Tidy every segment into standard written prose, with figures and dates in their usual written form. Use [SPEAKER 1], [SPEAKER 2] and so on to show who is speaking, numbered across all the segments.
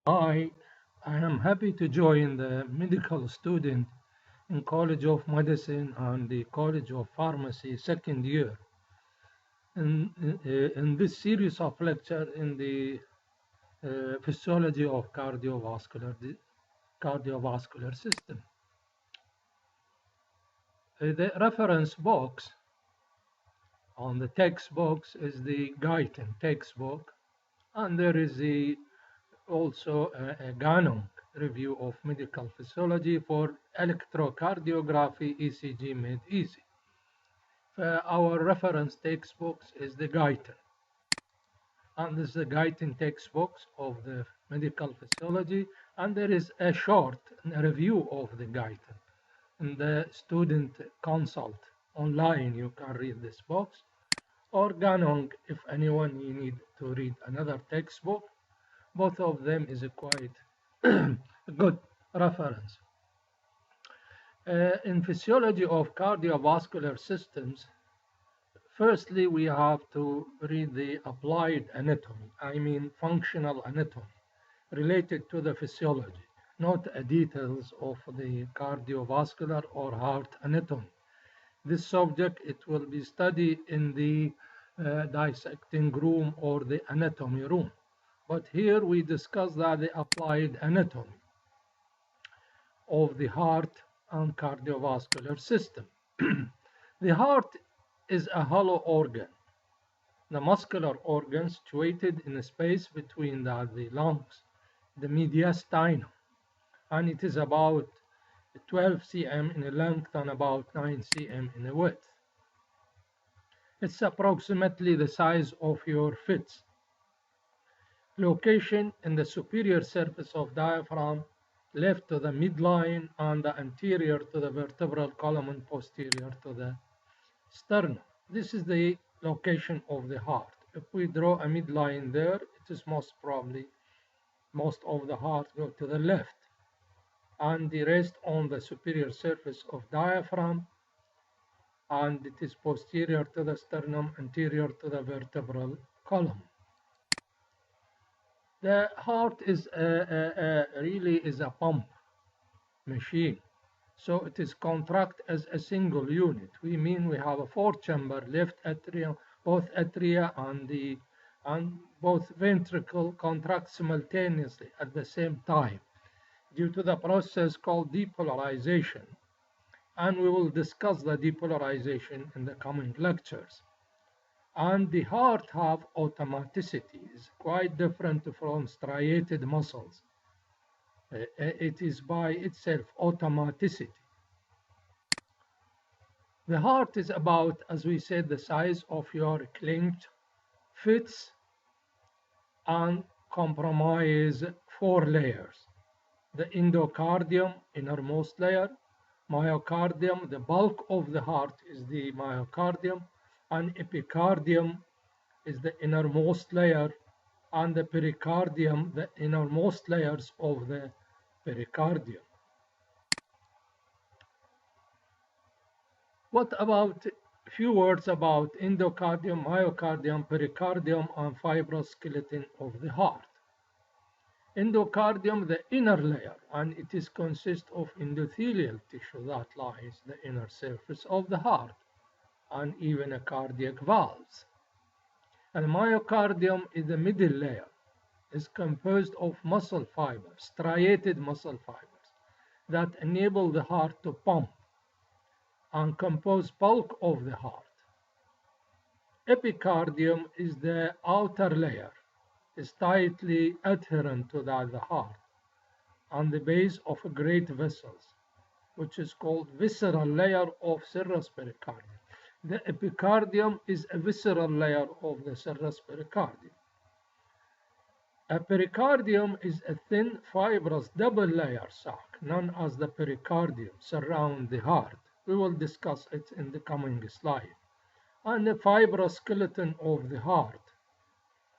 [SPEAKER 1] I am happy to join the medical student in College of Medicine and the College of Pharmacy second year in this series of lecture in the physiology of cardiovascular system. The reference box on the textbooks is the Guyton textbook, and there is also a Ganong review of medical physiology for electrocardiography ECG made easy. Our reference textbooks is the Guyton, and this is the Guyton textbooks of the medical physiology, and there is a short review of the Guyton. In the student consult online, you can read this box, or Ganong if anyone you need to read another textbook. Both of them is a quite good reference. In physiology of cardiovascular systems, firstly, we have to read the applied anatomy, I mean functional anatomy, related to the physiology, not details of the cardiovascular or heart anatomy. This subject, it will be studied in the dissecting room or the anatomy room. But here we discuss that the applied anatomy of the heart and cardiovascular system. The heart is a hollow organ, the muscular organ situated in a space between the lungs, the mediastinum, and it is about 12 cm in length and about 9 cm in width. It's approximately the size of your fist. Location in the superior surface of diaphragm, left to the midline and the anterior to the vertebral column and posterior to the sternum. This is the location of the heart. If we draw a midline there, it is most probably most of the heart go to the left, and the rest on the superior surface of diaphragm, and it is posterior to the sternum, anterior to the vertebral column. The heart is really is a pump machine, so it is contract as a single unit. We mean we have a four-chamber left atrium, both atria and both ventricle contract simultaneously at the same time due to the process called depolarization, and we will discuss the depolarization in the coming lectures. And the heart have automaticity, is quite different from striated muscles. It is by itself automaticity. The heart is about, as we said, the size of your clenched fists and comprise four layers. The endocardium, innermost layer, myocardium, the bulk of the heart is the myocardium, and epicardium is the innermost layer, and the pericardium, the innermost layers of the pericardium. What about a few words about endocardium, myocardium, pericardium, and fibrous skeleton of the heart? Endocardium, the inner layer, and it is consists of endothelial tissue that lies the inner surface of the heart, and even a cardiac valves. And myocardium is the middle layer, is composed of muscle fibers, striated muscle fibers, that enable the heart to pump and compose bulk of the heart. Epicardium is the outer layer, is tightly adherent to the heart, on the base of great vessels, which is called visceral layer of serous pericardium. The epicardium is a visceral layer of the serous pericardium. A pericardium is a thin, fibrous, double layer sac, known as the pericardium, surround the heart. We will discuss it in the coming slide. And the fibrous skeleton of the heart,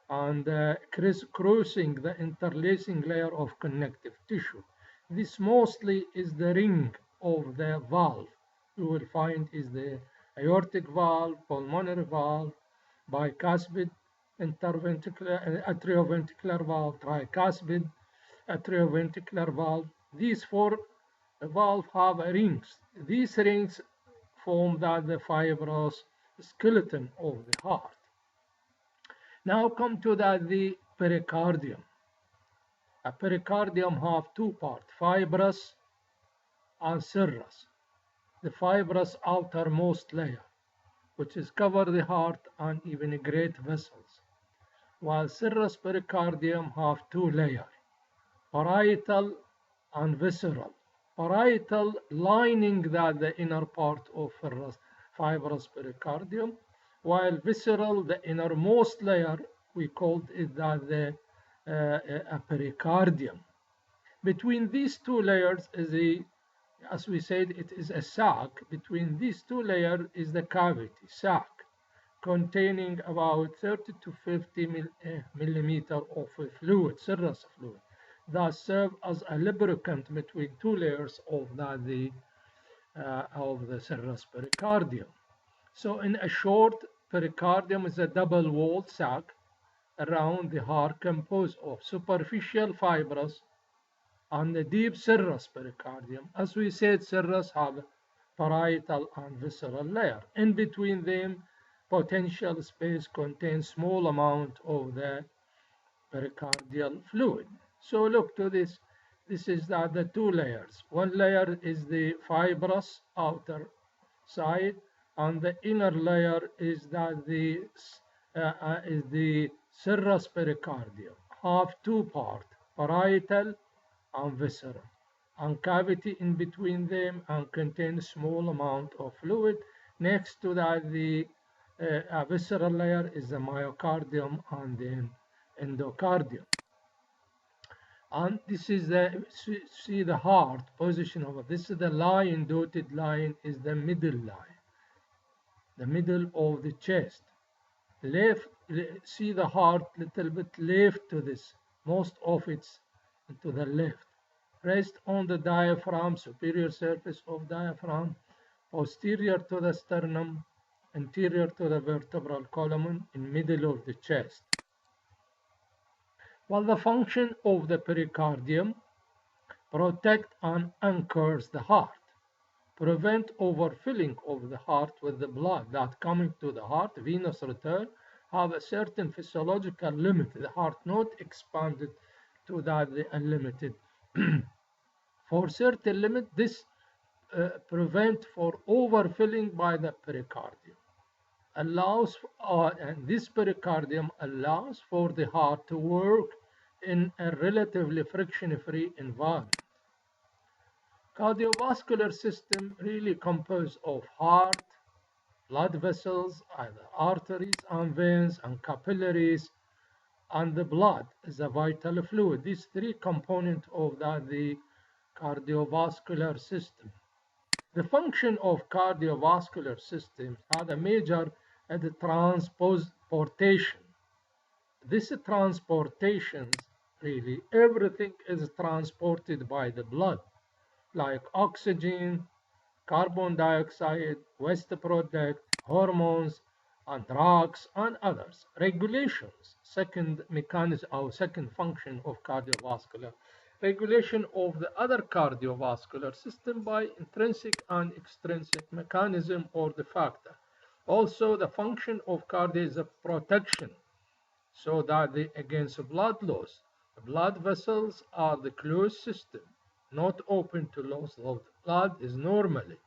[SPEAKER 1] and crisscrossing the interlacing layer of connective tissue. This mostly is the ring of the valve. You will find is the aortic valve, pulmonary valve, bicuspid, interventricular, atrioventricular valve, tricuspid, atrioventricular valve. These four valves have rings. These rings form the fibrous skeleton of the heart. Now come to the pericardium. A pericardium have two parts, fibrous and serous. The fibrous outermost layer, which is cover the heart and even great vessels, while serous pericardium have two layers, parietal and visceral. Parietal lining the inner part of fibrous pericardium, while visceral, the innermost layer, we called it a pericardium. Between these two layers is as we said, it is a sac. Between these two layers is the cavity, sac, containing about 30 to 50 millimeter of fluid, serous fluid, that serve as a lubricant between two layers of the serous pericardium. So in a short, pericardium is a double-walled sac around the heart composed of superficial fibrous and the deep serous pericardium. As we said, serous have parietal and visceral layer. In between them, potential space contains small amount of the pericardial fluid. So look to this. This is the two layers. One layer is the fibrous outer side, and the inner layer is the serous pericardium. Have two parts, parietal and visceral, and cavity in between them, and contains small amount of fluid. Next to the visceral layer is the myocardium and then endocardium. And this is see the heart position of it. This is the line, dotted line is the middle line, the middle of the chest. Left, see the heart little bit left to this, most of it's to the left. Rest on the diaphragm, superior surface of diaphragm, posterior to the sternum, anterior to the vertebral column, in middle of the chest. Well, the function of the pericardium: protect and anchors the heart, prevent overfilling of the heart with the blood that coming to the heart, venous return, have a certain physiological limit. The heart not expanded to the unlimited. For certain limit, this prevent for overfilling by the pericardium. Allows and this pericardium allows for the heart to work in a relatively friction-free environment. Cardiovascular system really composed of heart, blood vessels, either arteries and veins and capillaries, and the blood is a vital fluid. These three components of the cardiovascular system. The function of cardiovascular system had a major transportation. This transportation, really, everything is transported by the blood, like oxygen, carbon dioxide, waste product, hormones, and drugs, and others. Regulations, second mechanism or second function of cardiovascular. Regulation of the other cardiovascular system by intrinsic and extrinsic mechanism or the factor. Also, the function of cardio is a protection, so that against blood loss. The blood vessels are the closed system, not open to loss of blood is normally.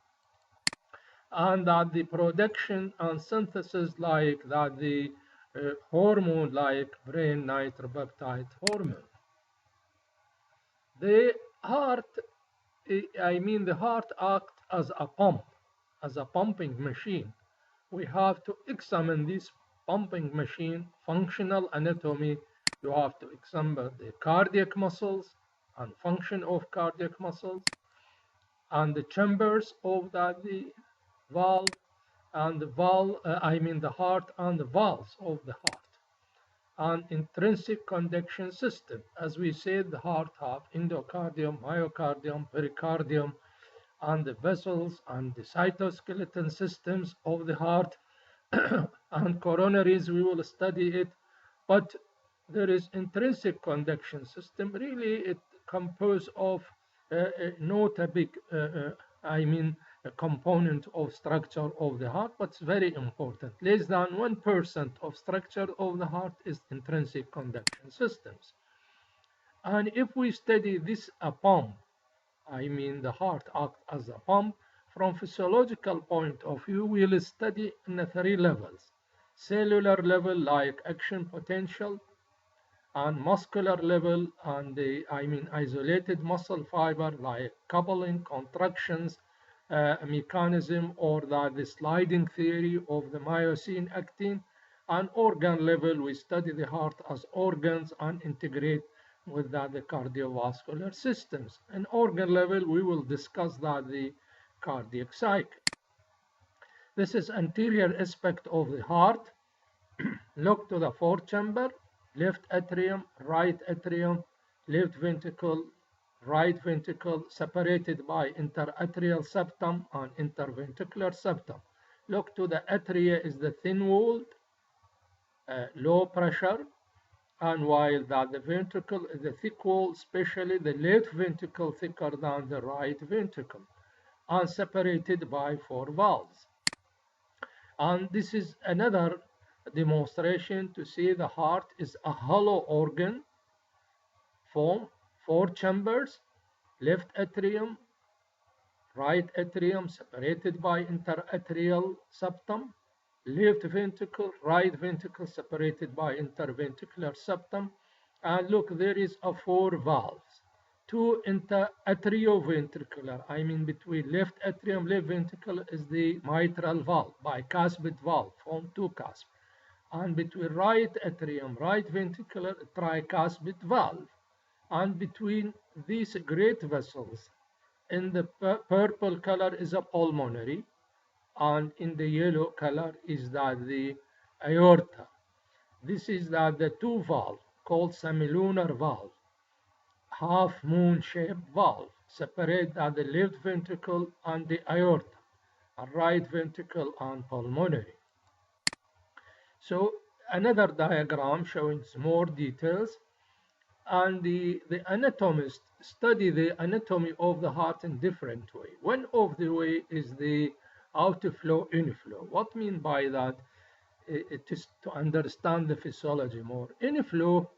[SPEAKER 1] And that the production and synthesis like the hormone like brain nitropeptide hormone. The heart, the heart acts as a pump, as a pumping machine. We have to examine this pumping machine, functional anatomy. You have to examine the cardiac muscles and function of cardiac muscles, and the chambers of the valve, and the heart and the valves of the heart. And intrinsic conduction system. As we said, the heart have endocardium, myocardium, pericardium, and the vessels and the cytoskeleton systems of the heart and coronaries. We will study it, but there is intrinsic conduction system. Really, it composed of not a big, a component of structure of the heart, but it's very important. Less than 1% of structure of the heart is intrinsic conduction systems. And if we study this a pump, the heart acts as a pump, from physiological point of view, we'll study in the 3 levels. Cellular level, like action potential, and muscular level, and the isolated muscle fiber, like coupling, contractions, mechanism, or the sliding theory of the myosin actin. And organ level, we study the heart as organs and integrate with the cardiovascular systems. And organ level, we will discuss the cardiac cycle. This is anterior aspect of the heart. Look to the fourth chamber, left atrium, right atrium, left ventricle, right ventricle, separated by interatrial septum and interventricular septum. Look to the atria is the thin-walled, low pressure, and while the ventricle is the thick-walled, especially the left ventricle thicker than the right ventricle, and separated by 4 valves. And this is another demonstration to see the heart is a hollow organ, form 4 chambers, left atrium, right atrium separated by interatrial septum, left ventricle, right ventricle separated by interventricular septum. And look, there is a 4 valves, 2 atrioventricular, between left atrium, left ventricle is the mitral valve, bicuspid valve, form 2 cusp. And between right atrium, right ventricular, tricuspid valve. And between these great vessels, in the purple color is a pulmonary, and in the yellow color is the aorta. This is the 2 valve called semilunar valve, half moon shaped valve, separate the left ventricle and the aorta, and right ventricle and pulmonary. So another diagram showing more details, and the anatomists study the anatomy of the heart in different way. One of the way is the outflow, inflow. What I mean by that? It is to understand the physiology more. Inflow,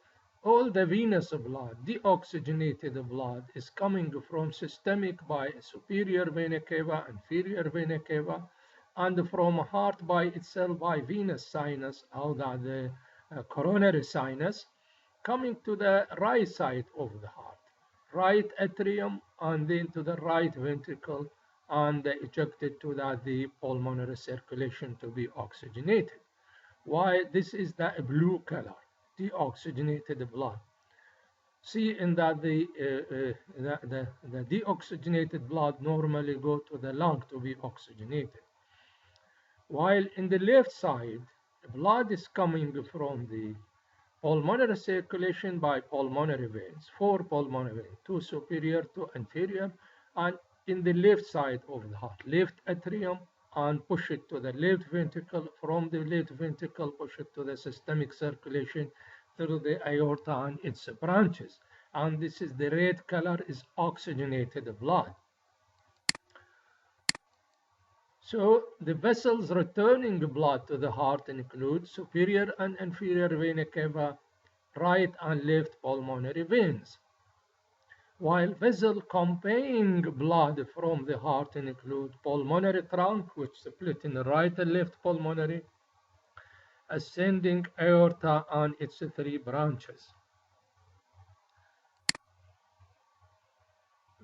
[SPEAKER 1] all the venous blood, deoxygenated blood, is coming from systemic by superior vena cava, inferior vena cava, and from heart by itself by venous sinus, or the coronary sinus, coming to the right side of the heart, right atrium, and then to the right ventricle, and ejected to the pulmonary circulation to be oxygenated. Why this is the blue color, deoxygenated blood. See in that the deoxygenated blood normally go to the lung to be oxygenated. While in the left side, blood is coming from the pulmonary circulation by pulmonary veins, 4 pulmonary veins, 2 superior, 2 inferior, and in the left side of the heart, left atrium, and push it to the left ventricle, from the left ventricle push it to the systemic circulation through the aorta and its branches. And this is the red color is oxygenated blood. So the vessels returning blood to the heart include superior and inferior vena cava, right and left pulmonary veins, while vessels conveying blood from the heart include pulmonary trunk, which split in the right and left pulmonary, ascending aorta and its 3 branches.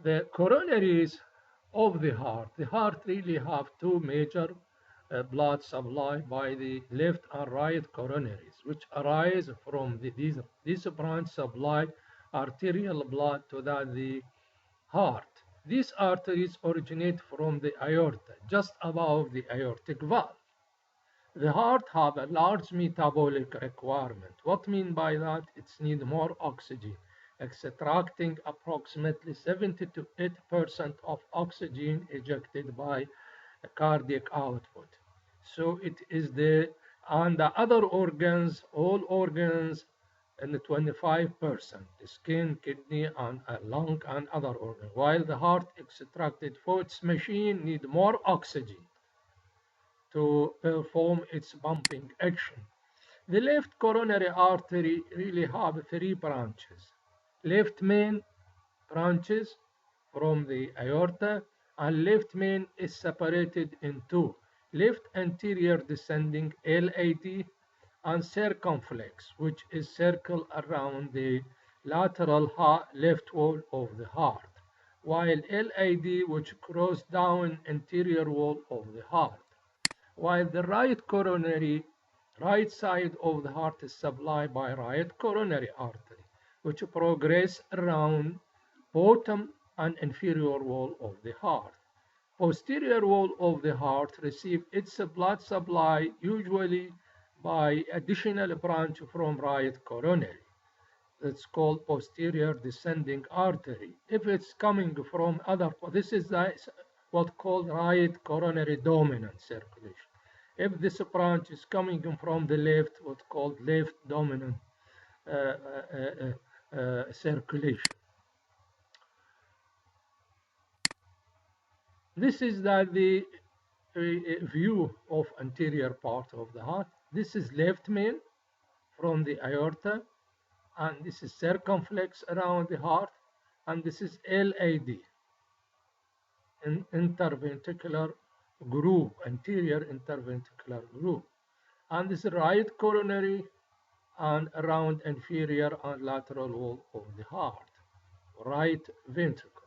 [SPEAKER 1] The coronaries of the heart really have 2 major blood supply by the left and right coronaries, which arise from these branch supply arterial blood to the heart. These arteries originate from the aorta, just above the aortic valve. The heart have a large metabolic requirement. What I mean by that? It's need more oxygen, extracting approximately 70 to 80% of oxygen ejected by cardiac output. So it is and the other organs, all organs and 25% skin, kidney, and lung and other organs, while the heart extracted for its machine need more oxygen to perform its pumping action. The left coronary artery really have three branches. Left main branches from the aorta, and left main is separated in two. Left anterior descending LAD and circumflex, which is circle around the lateral left wall of the heart, while LAD which cross down anterior wall of the heart. While the right side of the heart is supplied by right coronary artery, which progress around bottom and inferior wall of the heart. Posterior wall of the heart receive its blood supply usually by additional branch from right coronary. That's called posterior descending artery. If it's coming from other, this is what's called right coronary dominant circulation. If this branch is coming from the left, what's called left dominant circulation. This is the view of anterior part of the heart. This is left main from the aorta, and this is circumflex around the heart, and this is LAD, an interventricular groove, anterior interventricular groove. And this is right coronary and around inferior and lateral wall of the heart, right ventricle.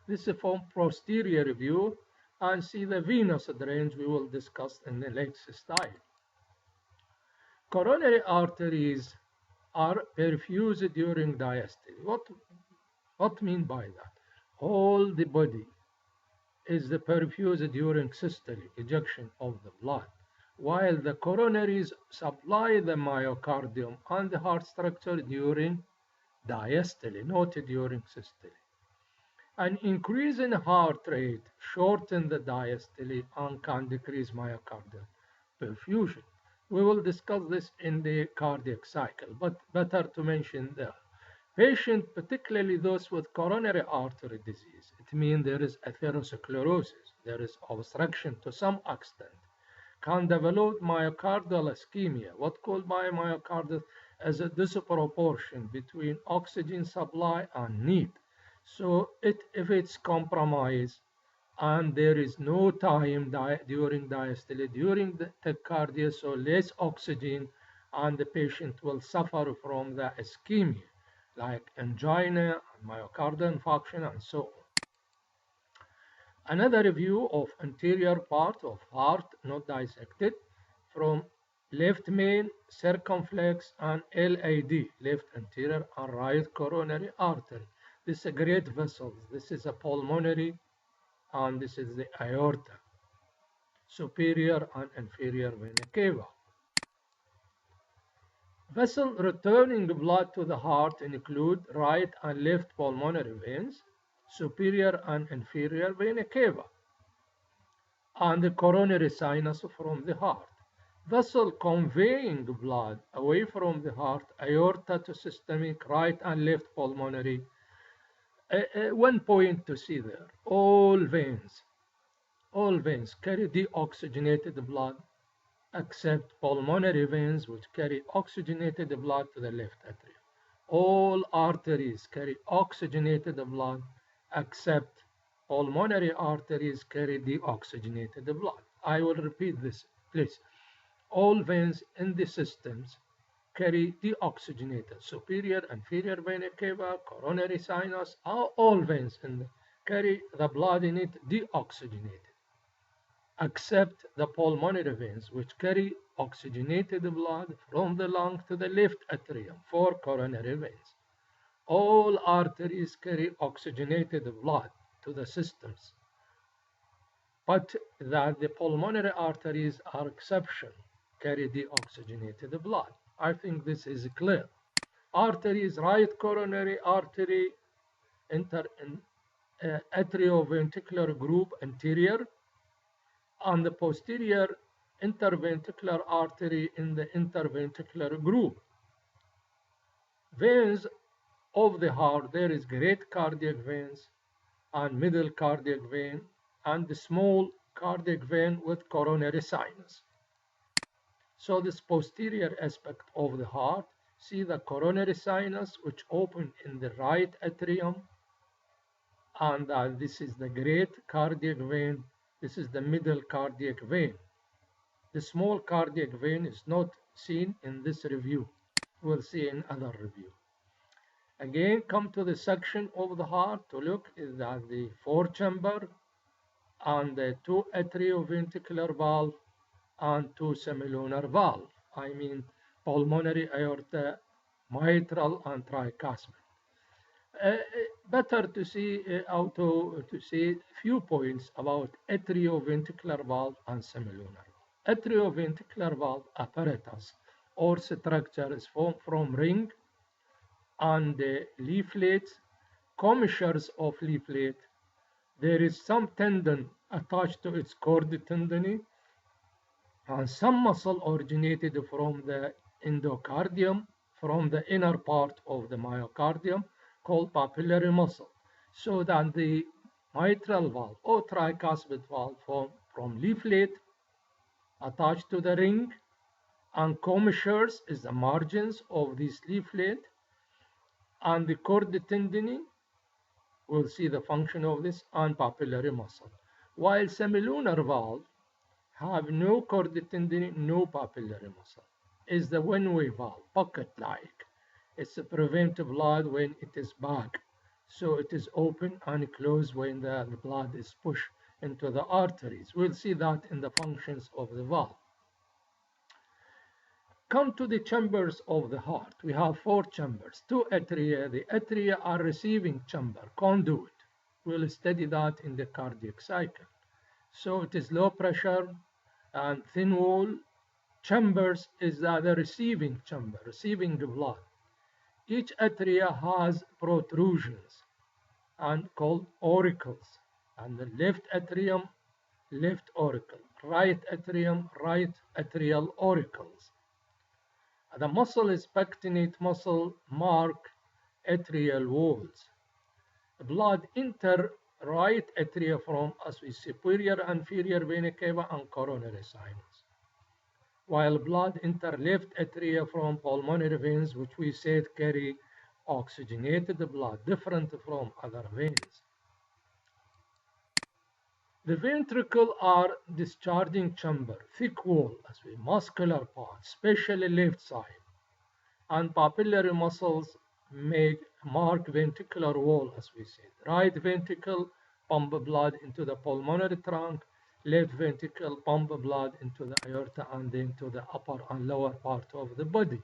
[SPEAKER 1] This is from posterior view, and see the venous drains we will discuss in the next slide. Coronary arteries are perfused during diastole. What mean by that? All the body is perfused during systole, ejection of the blood, while the coronaries supply the myocardium and the heart structure during diastole, not during systole. An increase in heart rate shortens the diastole and can decrease myocardial perfusion. We will discuss this in the cardiac cycle, but better to mention there. Patients, particularly those with coronary artery disease, it means there is atherosclerosis, there is obstruction to some extent, can develop myocardial ischemia. What called by myocardial as a disproportion between oxygen supply and need. So if it's compromised and there is no time during diastole, during the tachycardia, so less oxygen, and the patient will suffer from the ischemia, like angina, myocardial infarction, and so on. Another view of anterior part of heart not dissected from left main, circumflex, and LAD, left anterior and right coronary artery. This is a great vessel. This is a pulmonary, and this is the aorta, superior and inferior vena cava. Vessel returning blood to the heart include right and left pulmonary veins, superior and inferior vena cava, and the coronary sinus from the heart. Vessel conveying blood away from the heart, aorta to systemic, right and left pulmonary. One point to see there, all veins carry deoxygenated blood except pulmonary veins which carry oxygenated blood to the left atrium. All arteries carry oxygenated blood except pulmonary arteries carry deoxygenated blood. I will repeat this, please. All veins in the systems carry deoxygenated superior, inferior vena cava, coronary sinus, all veins carry the blood in it deoxygenated, except the pulmonary veins, which carry oxygenated blood from the lung to the left atrium, 4 coronary veins. All arteries carry oxygenated blood to the systems, but that the pulmonary arteries are exception, carry deoxygenated blood. I think this is clear. Arteries, right coronary artery, atrioventricular group anterior, and the posterior interventricular artery in the interventricular group. Veins of the heart, there is great cardiac veins and middle cardiac vein and the small cardiac vein with coronary sinus. So this posterior aspect of the heart, see the coronary sinus which open in the right atrium, and this is the great cardiac vein, this is the middle cardiac vein. The small cardiac vein is not seen in this review. We'll see in other review. Again, come to the section of the heart to look at the four-chamber and the two atrioventricular valve and two semilunar valve. I mean pulmonary, aorta, mitral, and tricuspid. Better to see to see few points about atrioventricular valve and semilunar. Atrioventricular valve apparatus or structure is formed from ring and the leaflets, commissures of leaflet. There is some tendon attached to its cord tendon and some muscle originated from the endocardium, from the inner part of the myocardium, called papillary muscle. So that the mitral valve or tricuspid valve form from leaflet attached to the ring, and commissures is the margins of this leaflet, and the cord tendon, we'll see the function of this, and papillary muscle. While semilunar valve have no cord tendon, no papillary muscle. Is the one-way valve, bucket-like. It's to prevent blood when it is back. So it is open and closed when the blood is pushed into the arteries. We'll see that in the functions of the valve. Come to the chambers of the heart. We have four chambers, two atria. The atria are receiving chamber, conduit. We'll study that in the cardiac cycle. So it is low pressure and thin wall. Chambers is the receiving chamber, receiving the blood. Each atria has protrusions and called auricles. And the left atrium, left auricle. Right atrium, right atrial auricles. The muscle is pectinate muscle, mark atrial walls. Blood enter right atria from, as we see, superior, inferior vena cava and coronary sinus. While blood enter left atria from pulmonary veins, which we said carry oxygenated blood, different from other veins. The ventricle are discharging chamber, thick wall, as we muscular part, especially left side, and papillary muscles make mark ventricular wall, as we said. Right ventricle pump blood into the pulmonary trunk, left ventricle pump blood into the aorta and into the upper and lower part of the body.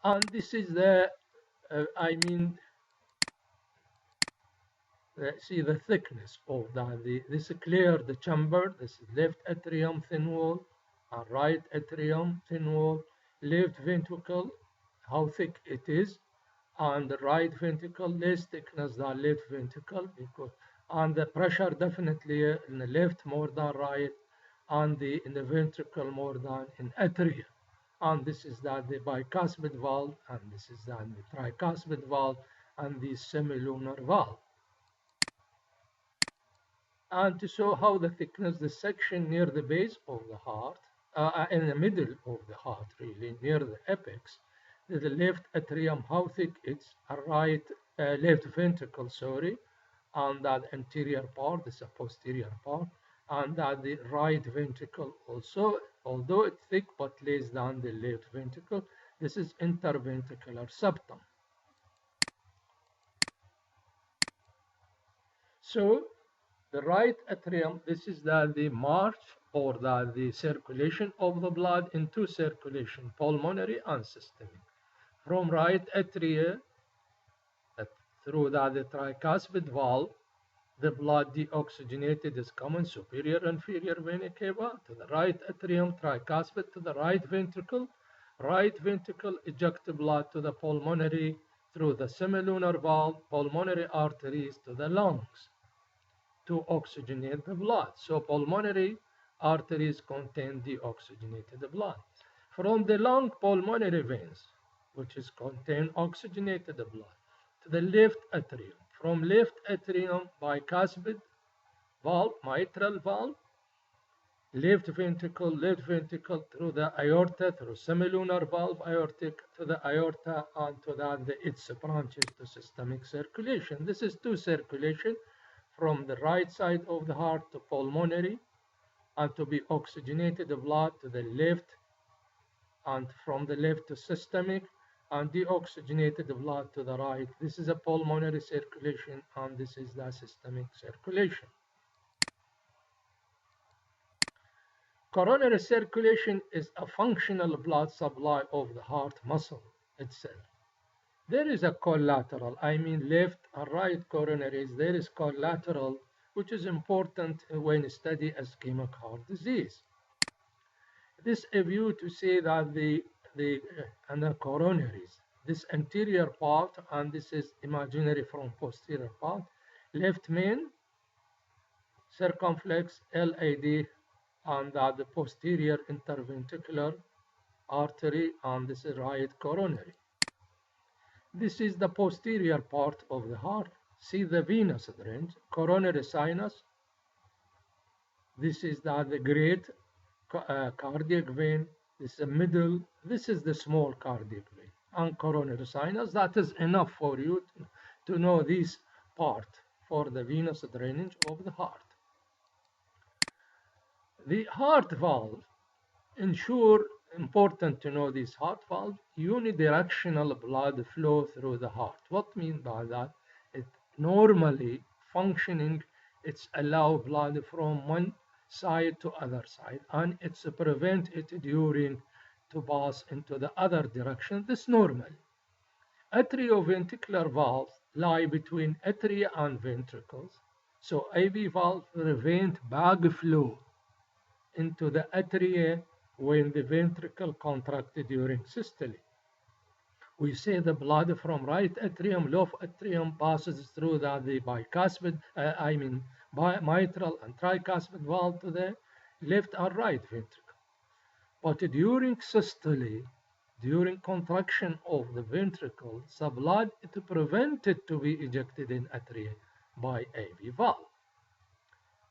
[SPEAKER 1] And this is the, see the thickness of this is clear, the chamber, this is left atrium, thin wall, and right atrium, thin wall, left ventricle, how thick it is, and the right ventricle, less thickness than left ventricle, because, and the pressure definitely in the left more than right, and in the ventricle more than in atria. And this is the bicuspid valve, and this is the tricuspid valve, and the semilunar valve. And to show how the thickness, the section near the base of the heart, in the middle of the heart, really, near the apex, the left atrium, how thick it's, left ventricle, sorry, and that anterior part, this is a posterior part, and that the right ventricle also, although it's thick but less than the left ventricle, this is interventricular septum. So the right atrium, this is the march or the circulation of the blood in two circulation, pulmonary and systemic. From right atria through the tricuspid valve, the blood deoxygenated is coming superior inferior vena cava to the right atrium, tricuspid to the right ventricle eject blood to the pulmonary through the semilunar valve, pulmonary arteries to the lungs to oxygenate the blood. So pulmonary arteries contain deoxygenated blood. From the lung, pulmonary veins, which is contain oxygenated blood, to the left atrium. From left atrium, bicuspid valve, mitral valve, left ventricle through the aorta, through semilunar valve, aortic to the aorta, and to that its branches to systemic circulation. This is two circulation from the right side of the heart to pulmonary, and to be oxygenated blood to the left, and from the left to systemic, and deoxygenated blood to the right. This is a pulmonary circulation, and this is the systemic circulation. Coronary circulation is a functional blood supply of the heart muscle itself. There is a collateral, I mean left and right coronaries. There is collateral, which is important when study ischemic heart disease. This a view to say that the coronaries, this anterior part, and this is imaginary from posterior part, left main, circumflex, LAD, and the posterior interventricular artery, and this is right coronary. This is the posterior part of the heart. See the venous drainage, coronary sinus. This is the great cardiac vein. This is the middle. This is the small cardiac vein and coronary sinus. That is enough for you to know this part for the venous drainage of the heart. The heart valve ensure, important to know this heart valve, unidirectional blood flow through the heart. What mean by that? It normally functioning, it's allow blood from one side to other side, and it's prevent it during to pass into the other direction. This normal. Atrioventricular valves lie between atria and ventricles, so AV valve prevent backflow into the atria when the ventricle contracted during systole. We say the blood from right atrium, left atrium passes through the bicuspid, mitral and tricuspid valve to the left and right ventricle. But during systole, during contraction of the ventricle, the blood is prevented to be ejected in atria by AV valve.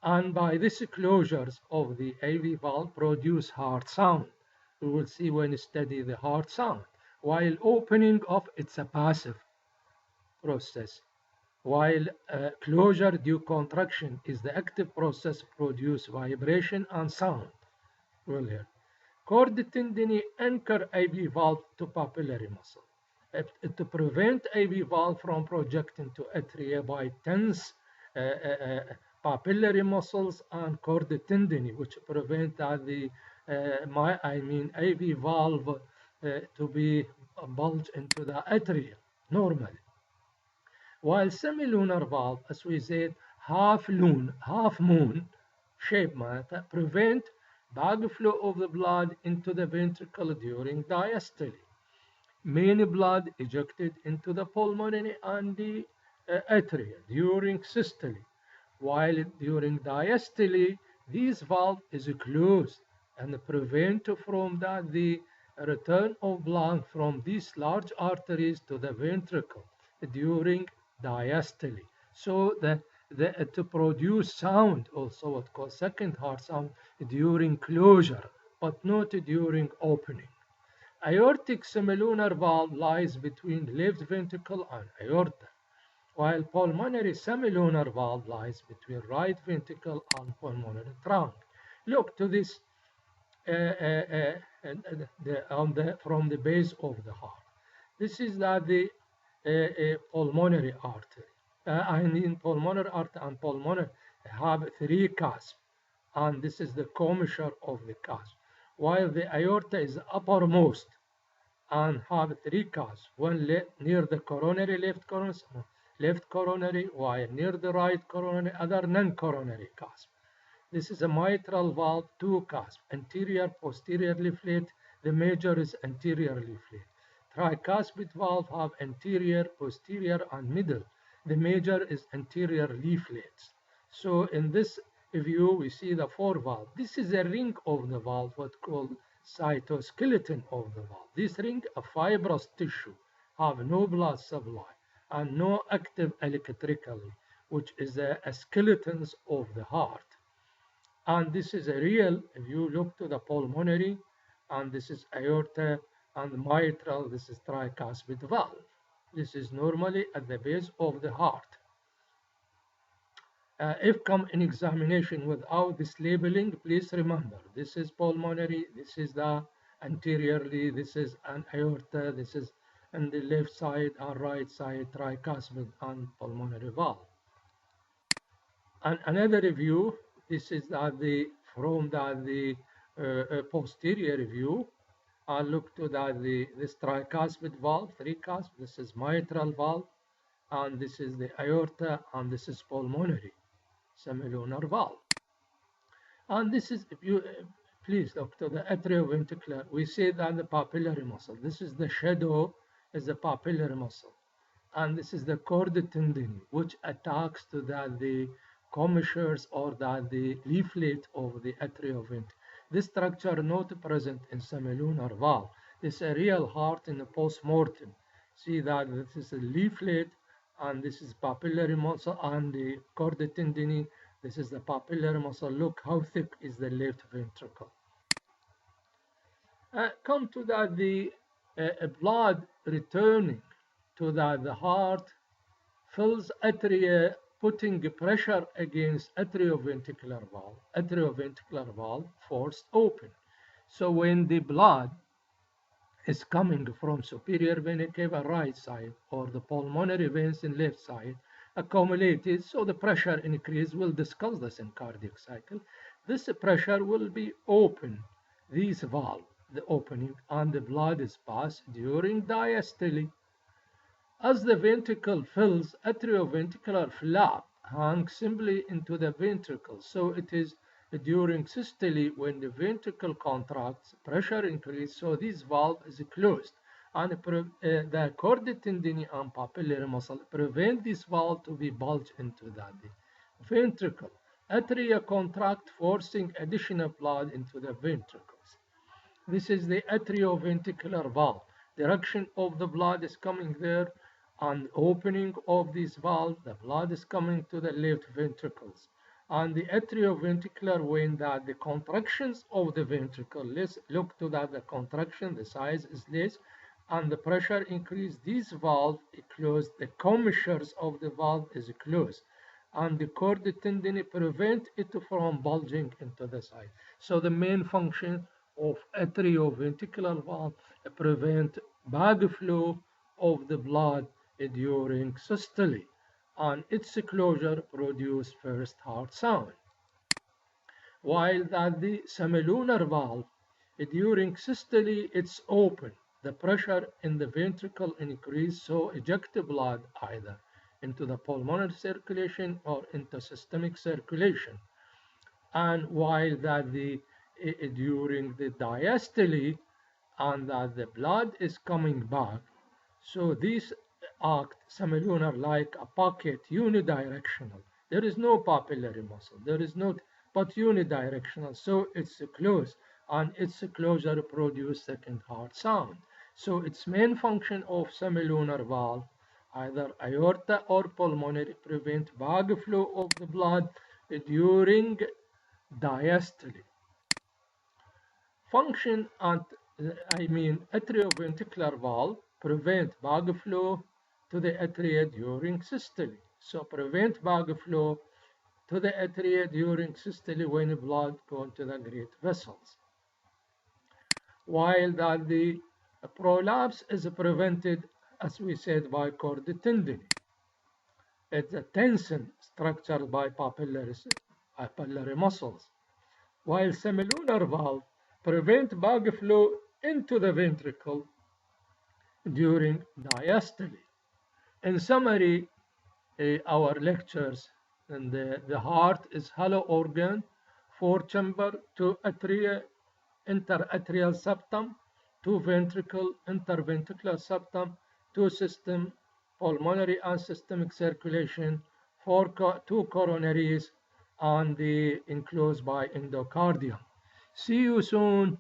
[SPEAKER 1] And by these closures of the AV valve produce heart sound. We will see when we study the heart sound. While opening of, it's a passive process. While closure due contraction is the active process, produce vibration and sound. We'll hear. Cord tendini anchor AV valve to papillary muscle. To prevent AV valve from projecting to atria by tense papillary muscles and cord tendini, which prevent the AV valve to be bulged into the atria normally. While semilunar valve, as we said, half moon shape matter, prevent backflow of the blood into the ventricle during diastole. Main blood ejected into the pulmonary and the atria during systole. While during diastole, this valve is closed and prevent from the return of blood from these large arteries to the ventricle during diastole. So to produce sound, also what called second heart sound, during closure, but not during opening. Aortic semilunar valve lies between left ventricle and aorta, while pulmonary semilunar valve lies between right ventricle and pulmonary trunk. Look to this from the base of the heart. This is the pulmonary artery. Pulmonary artery and pulmonary have three cusps, and this is the commissure of the cusp. While the aorta is uppermost and have three cusps, one near the coronary left coronary, while near the right coronary, other non-coronary cusp. This is a mitral valve, two cusps, anterior, posterior leaflet. The major is anterior leaflet. Tricuspid valve have anterior, posterior, and middle. The major is anterior leaflets. So in this view, we see the four valve. This is a ring of the valve, what called cytoskeleton of the valve. This ring of fibrous tissue have no blood supply and no active electrically, which is the skeletons of the heart. And this is a real, if you look to the pulmonary, and this is aorta, and mitral, this is tricuspid valve. This is normally at the base of the heart. If come in examination without this labeling, please remember, this is pulmonary, this is the anteriorly, this is an aorta, this is on the left side and right side, tricuspid and pulmonary valve. And another view, this is from the posterior view. I look to this tricuspid valve, three cusp, this is mitral valve, and this is the aorta, and this is pulmonary, semilunar valve. And this is, if you please look to the atrioventricular, we say that the papillary muscle, this is the shadow, is the papillary muscle. And this is the cord tendon, which attacks to the commissures or the leaflet of the atrioventricle. This structure not present in semilunar valve. This is a real heart in the post-mortem. See that this is a leaflet, and this is papillary muscle and the cord tendon. This is the papillary muscle. Look how thick is the left ventricle. Come to the blood returning to the heart fills atria, putting pressure against atrioventricular valve forced open. So when the blood is coming from superior vena cava right side or the pulmonary veins in left side accumulated, so the pressure increase. We'll discuss this in cardiac cycle. This pressure will be open, these valve, the opening, and the blood is passed during diastole. As the ventricle fills, atrioventricular flap hangs simply into the ventricle. So it is during systole when the ventricle contracts, pressure increases, so this valve is closed. And the cord tendon and papillary muscle prevent this valve to be bulged into the ventricle. Atria contract, forcing additional blood into the ventricles. This is the atrioventricular valve. Direction of the blood is coming there, and opening of this valve, the blood is coming to the left ventricles. And the atrioventricular, when the contractions of the ventricle, let's look to the contraction, the size is less, and the pressure increase, this valve is closed, the commissures of the valve is closed, and the cord tendon prevent it from bulging into the side. So the main function of atrioventricular valve prevent backflow of the blood during systole, and its closure produce first heart sound. While the semilunar valve, during systole, it's open. The pressure in the ventricle increase, so eject blood either into the pulmonary circulation or into systemic circulation. And while during the diastole, and the blood is coming back, so this act semilunar like a pocket, unidirectional. There is no papillary muscle, there is not, but unidirectional, so it's closed, and its closure produce second heart sound. So its main function of semilunar valve, either aorta or pulmonary, prevent backflow of the blood during diastole. Function atrioventricular valve prevent backflow to the atria during systole. So prevent backflow to the atria during systole when blood goes to the great vessels. While the prolapse is prevented, as we said, by cord tendon. It's a tension structured by papillary muscles. While semilunar valve prevent backflow into the ventricle during diastole. In summary, our lectures, and the heart is hollow organ, 4 chamber, 2 atria, interatrial septum, 2 ventricle, interventricular septum, 2 system, pulmonary and systemic circulation, 2 coronaries, and enclosed by endocardium. See you soon.